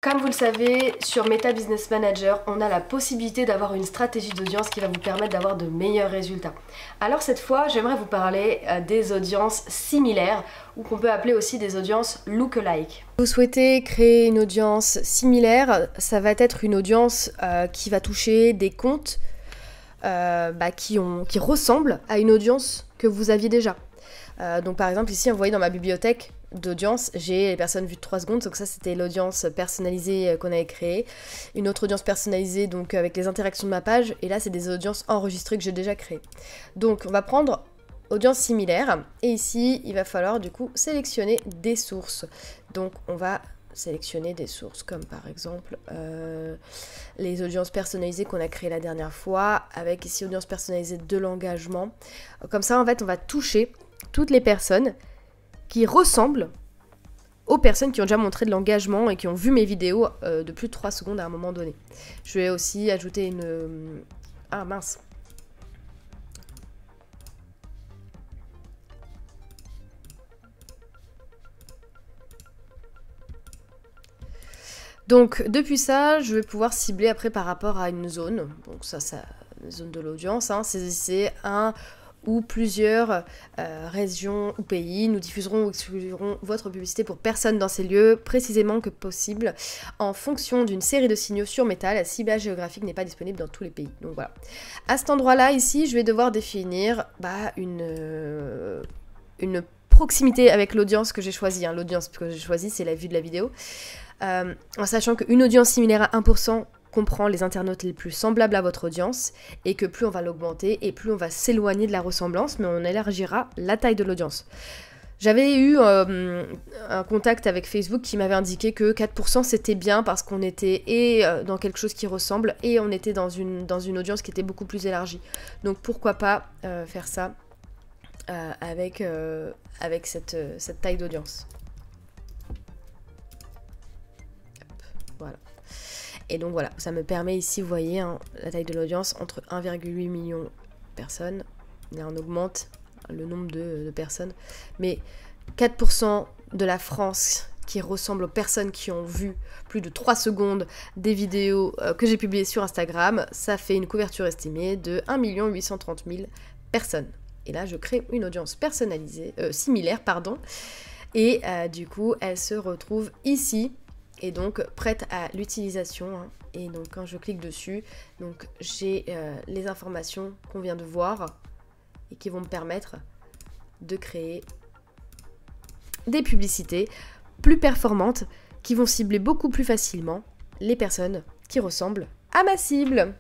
Comme vous le savez, sur Meta Business Manager, on a la possibilité d'avoir une stratégie d'audience qui va vous permettre d'avoir de meilleurs résultats. Alors cette fois, j'aimerais vous parler des audiences similaires, ou qu'on peut appeler aussi des audiences lookalike. Vous souhaitez créer une audience similaire, ça va être une audience qui va toucher des comptes qui ressemblent à une audience que vous aviez déjà. Donc par exemple ici, vous voyez dans ma bibliothèque d'audience, j'ai les personnes vues de 3 secondes, donc ça c'était l'audience personnalisée qu'on avait créée. Une autre audience personnalisée donc avec les interactions de ma page, et là c'est des audiences enregistrées que j'ai déjà créées. Donc on va prendre audience similaire, et ici il va falloir du coup sélectionner des sources. Donc on va sélectionner des sources comme par exemple les audiences personnalisées qu'on a créées la dernière fois, avec ici audience personnalisée de l'engagement. Comme ça en fait on va toucher toutes les personnes qui ressemblent aux personnes qui ont déjà montré de l'engagement et qui ont vu mes vidéos de plus de 3 secondes à un moment donné. Je vais aussi ajouter une... Ah mince. Donc depuis ça, je vais pouvoir cibler après par rapport à une zone. Donc ça zone de l'audience, hein. C'est un ou plusieurs régions ou pays. Nous diffuserons ou exclurons votre publicité pour personne dans ces lieux, précisément que possible, en fonction d'une série de signaux sur Meta. La ciblage géographique n'est pas disponible dans tous les pays. Donc voilà. À cet endroit-là, ici, je vais devoir définir une proximité avec l'audience que j'ai choisie. Hein. L'audience que j'ai choisie, c'est la vue de la vidéo. En sachant qu'une audience similaire à 1% comprend les internautes les plus semblables à votre audience, et que plus on va l'augmenter et plus on va s'éloigner de la ressemblance, mais on élargira la taille de l'audience. J'avais eu un contact avec Facebook qui m'avait indiqué que 4% c'était bien parce qu'on était dans quelque chose qui ressemble et on était dans une audience qui était beaucoup plus élargie. Donc pourquoi pas faire ça avec cette taille d'audience. Voilà. Et donc voilà, ça me permet ici, vous voyez, hein, la taille de l'audience entre 1,8 million de personnes. Là, on augmente le nombre de personnes. Mais 4% de la France qui ressemble aux personnes qui ont vu plus de 3 secondes des vidéos que j'ai publiées sur Instagram, ça fait une couverture estimée de 1 830 000 personnes. Et là, je crée une audience personnalisée, similaire, pardon. Et du coup, elle se retrouve ici. Et donc prête à l'utilisation, hein. Et donc quand je clique dessus, donc j'ai les informations qu'on vient de voir et qui vont me permettre de créer des publicités plus performantes qui vont cibler beaucoup plus facilement les personnes qui ressemblent à ma cible.